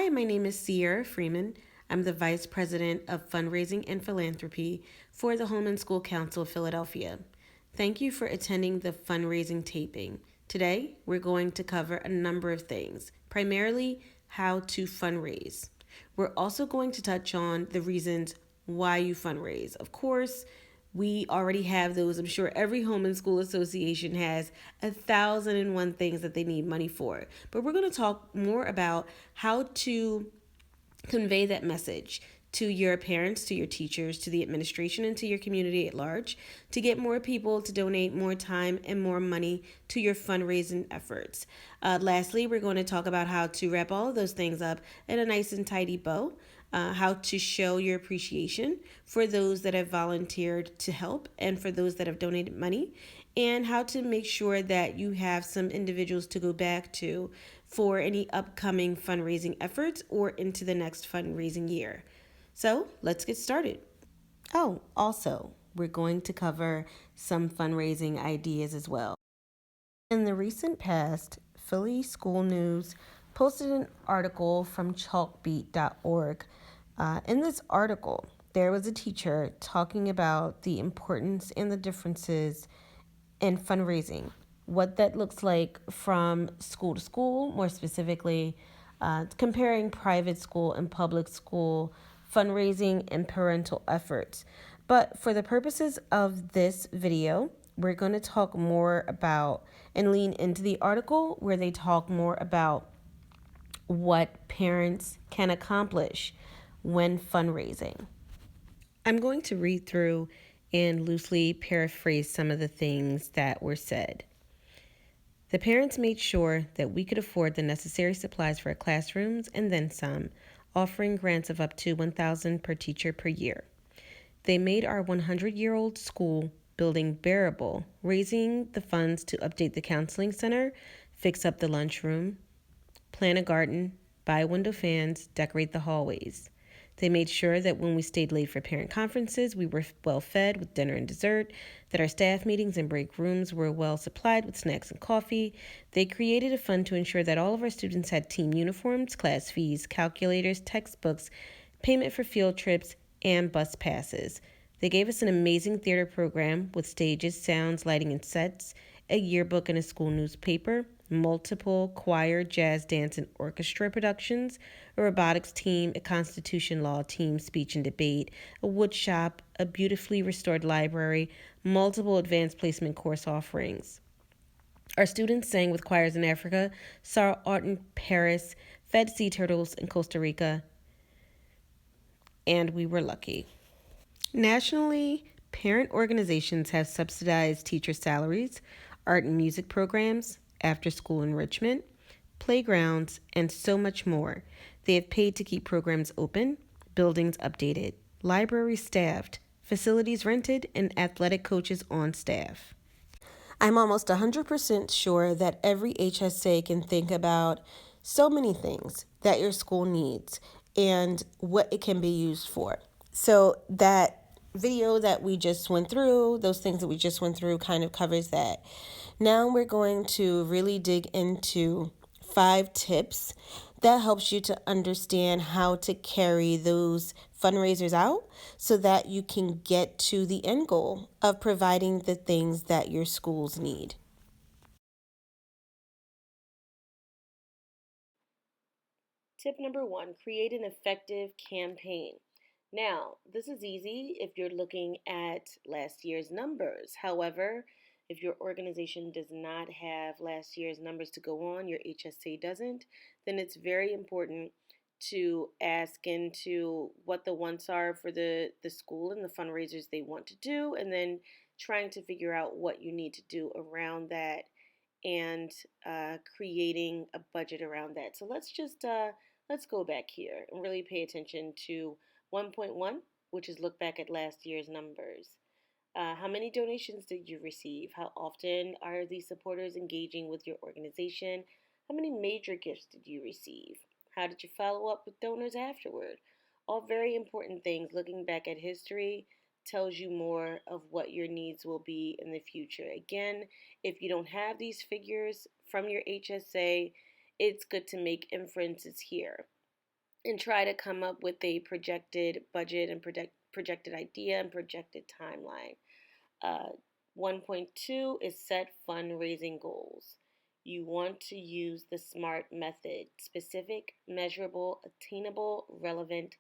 Hi, my name is Cierra Freeman. I'm the Vice President of Fundraising and Philanthropy for the Home and School Council of Philadelphia. Thank you for attending the fundraising taping. Today, we're going to cover a number of things, primarily how to fundraise. We're also going to touch on the reasons why you fundraise. Of course, we already have those. I'm sure every home and school association has 1,001 things that they need money for. But we're going to talk more about how to convey that message to your parents, to your teachers, to the administration, and to your community at large to get more people to donate more time and more money to your fundraising efforts. Lastly, we're going to talk about how to wrap all of those things up in a nice and tidy bow. How to show your appreciation for those that have volunteered to help and for those that have donated money, and how to make sure that you have some individuals to go back to for any upcoming fundraising efforts or into the next fundraising year. So let's get started. Oh, also, we're going to cover some fundraising ideas as well. In the recent past, Philly School News posted an article from chalkbeat.org. In this article, there was a teacher talking about the importance and the differences in fundraising, what that looks like from school to school, more specifically, comparing private school and public school fundraising and parental efforts. But for the purposes of this video, we're going to talk more about and lean into the article where they talk more about what parents can accomplish when fundraising. I'm going to read through and loosely paraphrase some of the things that were said. The parents made sure that we could afford the necessary supplies for our classrooms and then some, offering grants of up to $1,000 per teacher per year. They made our 100-year-old school building bearable, raising the funds to update the counseling center, fix up the lunchroom, plant a garden, buy window fans, decorate the hallways. They made sure that when we stayed late for parent conferences, we were well fed with dinner and dessert, that our staff meetings and break rooms were well supplied with snacks and coffee. They created a fund to ensure that all of our students had team uniforms, class fees, calculators, textbooks, payment for field trips, and bus passes. They gave us an amazing theater program with stages, sounds, lighting, and sets, a yearbook and a school newspaper, multiple choir, jazz, dance, and orchestra productions, a robotics team, a constitution law team, speech and debate, a wood shop, a beautifully restored library, multiple advanced placement course offerings. Our students sang with choirs in Africa, saw art in Paris, fed sea turtles in Costa Rica, and we were lucky. Nationally, parent organizations have subsidized teacher salaries, art and music programs, after-school enrichment, playgrounds, and so much more. They have paid to keep programs open, buildings updated, libraries staffed, facilities rented, and athletic coaches on staff. I'm almost 100% sure that every HSA can think about so many things that your school needs and what it can be used for. So that video that we just went through, those things that we just went through kind of covers that. Now we're going to really dig into 5 tips that helps you to understand how to carry those fundraisers out so that you can get to the end goal of providing the things that your schools need. Tip number 1, create an effective campaign. Now, this is easy if you're looking at last year's numbers. However, if your organization does not have last year's numbers to go on, your HSA doesn't, then it's very important to ask into what the wants are for the school and the fundraisers they want to do, and then trying to figure out what you need to do around that and creating a budget around that. So let's go back here and really pay attention to 1.1, which is look back at last year's numbers. How many donations did you receive? How often are these supporters engaging with your organization? How many major gifts did you receive? How did you follow up with donors afterward? All very important things. Looking back at history tells you more of what your needs will be in the future. Again, if you don't have these figures from your HSA, it's good to make inferences here. and try to come up with a projected budget and projected idea and projected timeline. Uh, 1.2 is set fundraising goals. You want to use the SMART method: specific, measurable, attainable, relevant,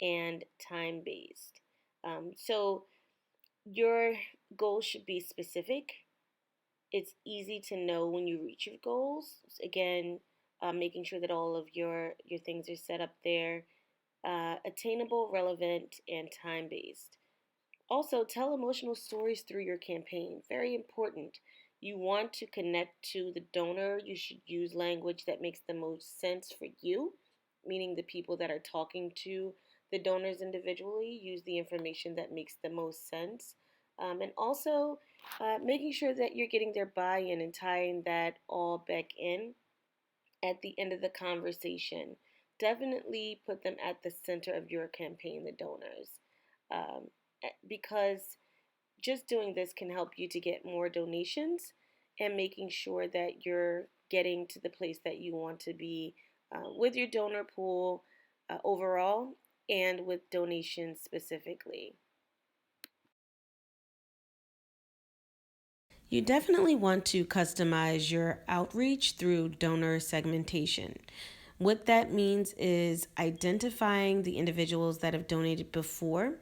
and time based. So your goals should be specific. It's easy to know when you reach your goals. Again, making sure that all of your things are set up there. Attainable, relevant, and time based. Also, tell emotional stories through your campaign. Very important. You want to connect to the donor. You should use language that makes the most sense for you, meaning the people that are talking to the donors individually use the information that makes the most sense. And also, making sure that you're getting their buy in and tying that all back in at the end of the conversation. Definitely put them at the center of your campaign, the donors, um, because just doing this can help you to get more donations and making sure that you're getting to the place that you want to be with your donor pool overall and with donations specifically. You definitely want to customize your outreach through donor segmentation. What that means is identifying the individuals that have donated before,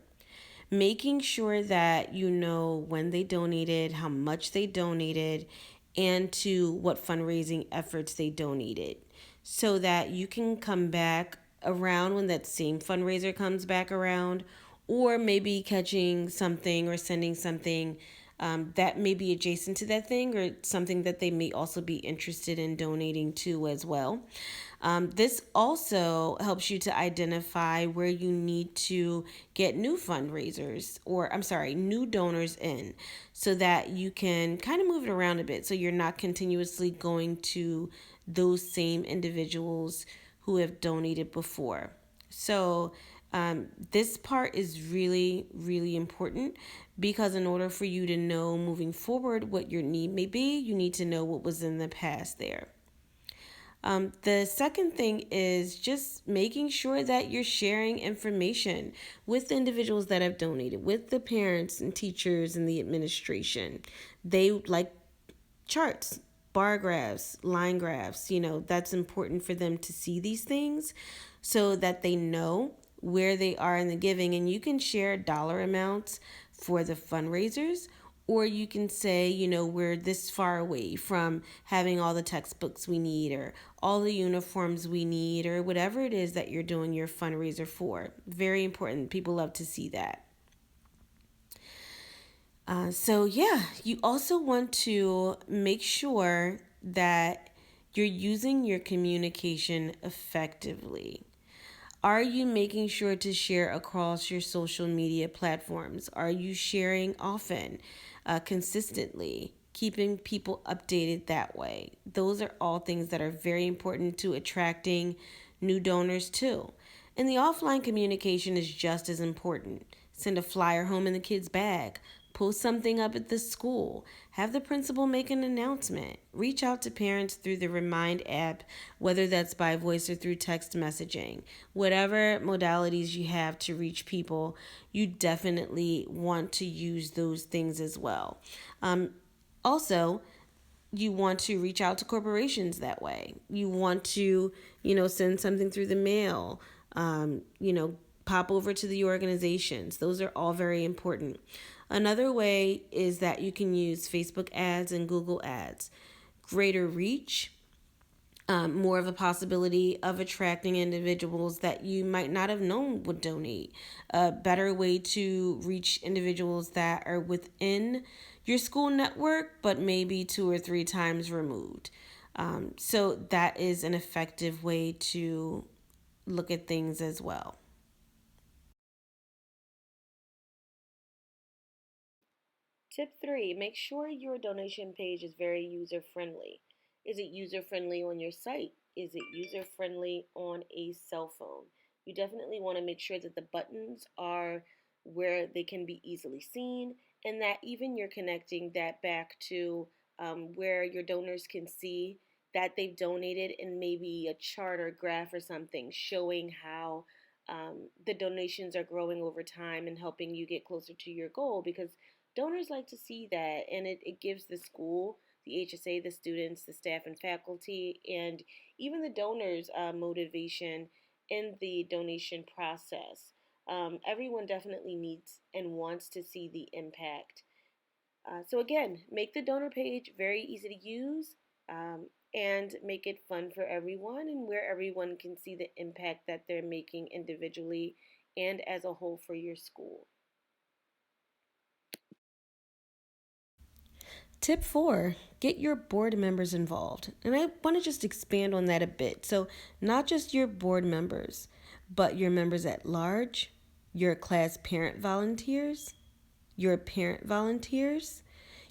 making sure that you know when they donated, how much they donated, and to what fundraising efforts they donated, so that you can come back around when that same fundraiser comes back around, or maybe catching something or sending something that may be adjacent to that thing or something that they may also be interested in donating to as well. This also helps you to identify where you need to get new fundraisers or, I'm sorry, new donors in so that you can kind of move it around a bit so you're not continuously going to those same individuals who have donated before. So, this part is really, really important because in order for you to know moving forward what your need may be, you need to know what was in the past there. The second thing is just making sure that you're sharing information with the individuals that have donated, with the parents and teachers and the administration. They like charts, bar graphs, line graphs. That's important for them to see these things so that they know where they are in the giving. And you can share dollar amounts for the fundraisers, or you can say, we're this far away from having all the textbooks we need or all the uniforms we need or whatever it is that you're doing your fundraiser for. Very important. People love to see that. You also want to make sure that you're using your communication effectively. Are you making sure to share across your social media platforms? Are you sharing often, consistently, keeping people updated that way? Those are all things that are very important to attracting new donors too. And the offline communication is just as important. Send a flyer home in the kid's bag. Post something up at the school. Have the principal make an announcement. Reach out to parents through the Remind app, whether that's by voice or through text messaging. Whatever modalities you have to reach people, you definitely want to use those things as well. Also, you want to reach out to corporations that way. You want to, send something through the mail, pop over to the organizations. Those are all very important. Another way is that you can use Facebook ads and Google ads. Greater reach, more of a possibility of attracting individuals that you might not have known would donate. A better way to reach individuals that are within your school network, but maybe 2 or 3 times removed. So that is an effective way to look at things as well. Tip 3, make sure your donation page is very user friendly. Is it user friendly on your site? Is it user friendly on a cell phone? You definitely want to make sure that the buttons are where they can be easily seen and that even you're connecting that back to where your donors can see that they've donated and maybe a chart or graph or something showing how the donations are growing over time and helping you get closer to your goal, because donors like to see that, and it gives the school, the HSA, the students, the staff and faculty, and even the donors motivation in the donation process. Everyone definitely needs and wants to see the impact. So again, make the donor page very easy to use, and make it fun for everyone, and where everyone can see the impact that they're making individually and as a whole for your school. Tip 4, get your board members involved. And I want to just expand on that a bit. So, not just your board members, but your members at large, your class parent volunteers, your parent volunteers.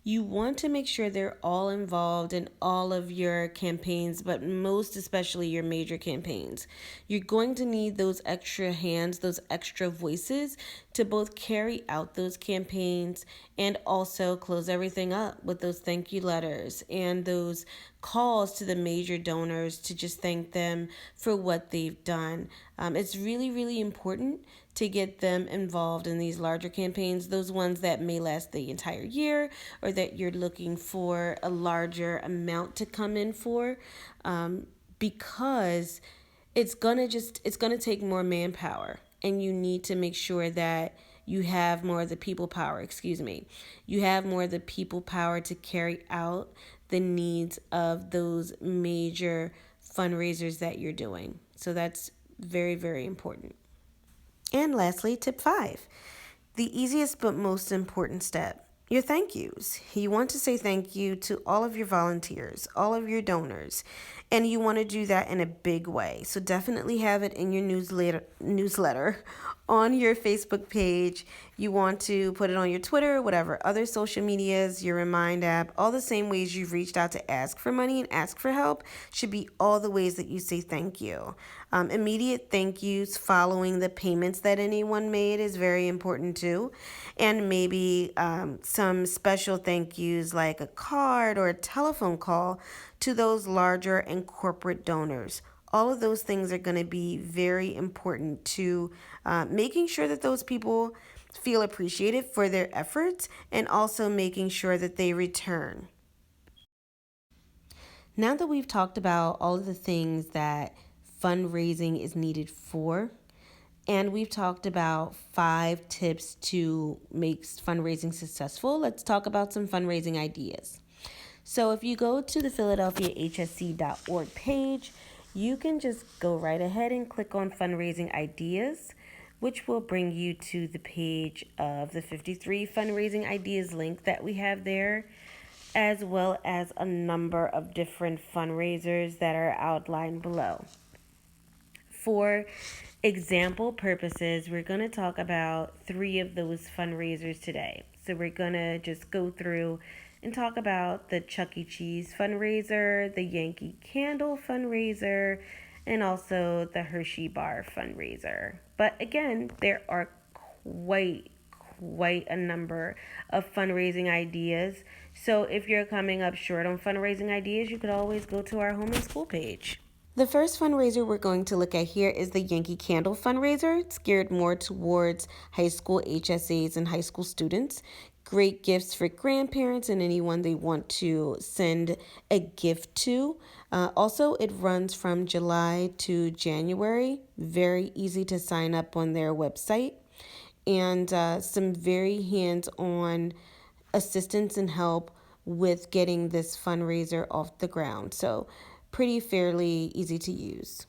You want to make sure they're all involved in all of your campaigns, but most especially your major campaigns. You're going to need those extra hands, those extra voices to both carry out those campaigns and also close everything up with those thank you letters and those calls to the major donors to just thank them for what they've done. It's really, really important to get them involved in these larger campaigns, those ones that may last the entire year or that you're looking for a larger amount to come in for, because it's gonna take more manpower, and you need to make sure that you have more of the people power, you have more of the people power to carry out the needs of those major fundraisers that you're doing. So that's very, very important. And lastly, tip 5, the easiest but most important step, your thank yous. You want to say thank you to all of your volunteers, all of your donors, and you want to do that in a big way. So definitely have it in your newsletter on your Facebook page. You want to put it on your Twitter, whatever other social medias, your Remind app, all the same ways you've reached out to ask for money and ask for help should be all the ways that you say thank you. Immediate thank yous following the payments that anyone made is very important too. And maybe some special thank yous like a card or a telephone call to those larger and corporate donors. All of those things are going to be very important to making sure that those people feel appreciated for their efforts and also making sure that they return. Now that we've talked about all of the things that fundraising is needed for, and we've talked about 5 tips to make fundraising successful, let's talk about some fundraising ideas. So if you go to the PhiladelphiaHSC.org page, you can just go right ahead and click on Fundraising Ideas, which will bring you to the page of the 53 Fundraising Ideas link that we have there, as well as a number of different fundraisers that are outlined below. For example purposes, we're going to talk about 3 of those fundraisers today. So we're going to just go through and talk about the Chuckie Cheese fundraiser, the Yankee Candle fundraiser, and also the Hershey Bar fundraiser. But again, there are quite a number of fundraising ideas. So if you're coming up short on fundraising ideas, you could always go to our home and school page. The first fundraiser we're going to look at here is the Yankee Candle fundraiser. It's geared more towards high school HSAs and high school students. Great gifts for grandparents and anyone they want to send a gift to. Also, it runs from July to January. Very easy to sign up on their website. And some very hands-on assistance and help with getting this fundraiser off the ground. So pretty fairly easy to use.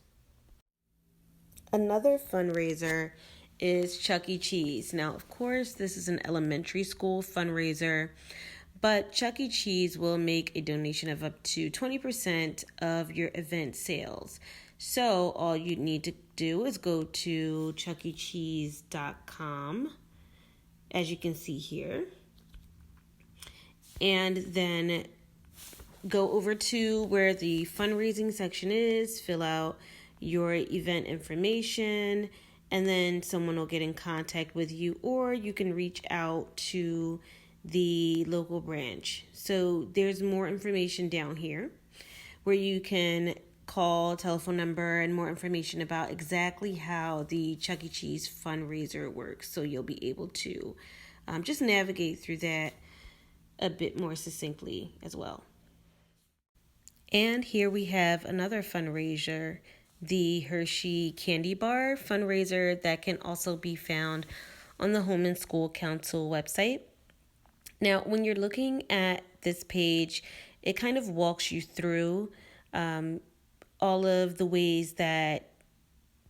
Another fundraiser is Chuckie Cheese. Now, of course, this is an elementary school fundraiser, but Chuckie Cheese will make a donation of up to 20% of your event sales. So all you need to do is go to chuckiecheese.com, as you can see here, and then go over to where the fundraising section is, fill out your event information, and then someone will get in contact with you, or you can reach out to the local branch. So there's more information down here. where you can call, telephone number, and more information about exactly how the Chuckie Cheese fundraiser works. So you'll be able to just navigate through that a bit more succinctly as well. And here we have another fundraiser, the Hershey Candy Bar fundraiser that can also be found on the Home and School Council website. Now, when you're looking at this page, it kind of walks you through all of the ways that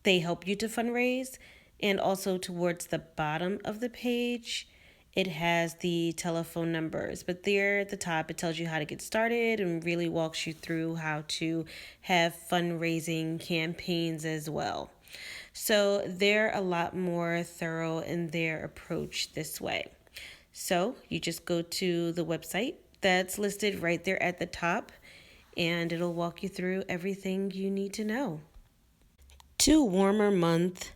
they help you to fundraise. And also towards the bottom of the page, it has the telephone numbers. But there at the top, it tells you how to get started and really walks you through how to have fundraising campaigns as well. So they're a lot more thorough in their approach this way. So you just go to the website that's listed right there at the top, and it'll walk you through everything you need to know. 2 warmer month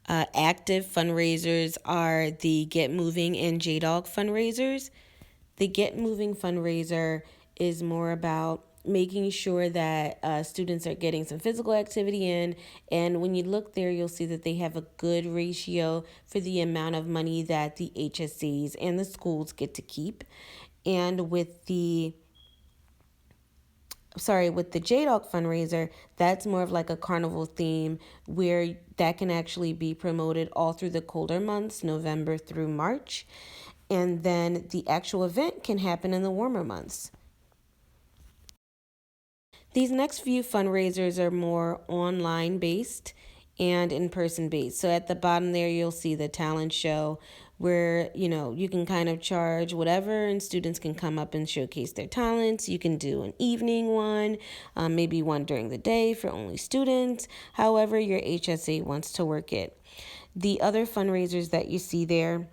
active fundraisers are the Get Moving and J-Dog fundraisers. The Get Moving fundraiser is more about making sure that students are getting some physical activity in. And when you look there, you'll see that they have a good ratio for the amount of money that the HSCs and the schools get to keep. And with the J-Dog fundraiser, that's more of like a carnival theme where that can actually be promoted all through the colder months, November through March. And then the actual event can happen in the warmer months. These next few fundraisers are more online based and in person based. So at the bottom there, you'll see the talent show where, you can kind of charge whatever and students can come up and showcase their talents. You can do an evening one, maybe one during the day for only students, however your HSA wants to work it. The other fundraisers that you see there,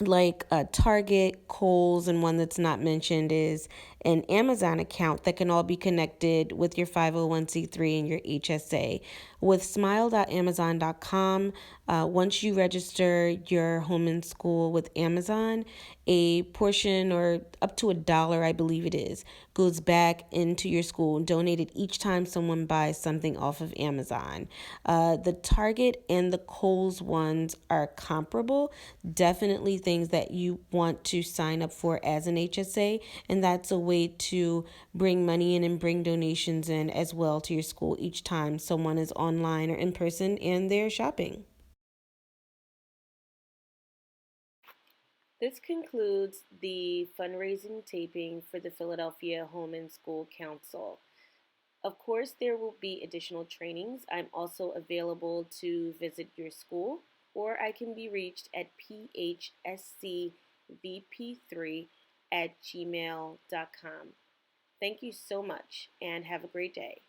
like Target, Kohl's, and one that's not mentioned is an Amazon account that can all be connected with your 501c3 and your HSA. With smile.amazon.com, once you register your home and school with Amazon, a portion or up to $1, I believe it is, goes back into your school, donated each time someone buys something off of Amazon. The Target and the Kohl's ones are comparable, definitely things that you want to sign up for as an HSA, and that's a way to bring money in and bring donations in as well to your school each time someone is online or in person and they're shopping. This concludes the fundraising taping for the Philadelphia Home and School Council. Of course, there will be additional trainings. I'm also available to visit your school, or I can be reached at phscvp3@gmail.com. Thank you so much and have a great day.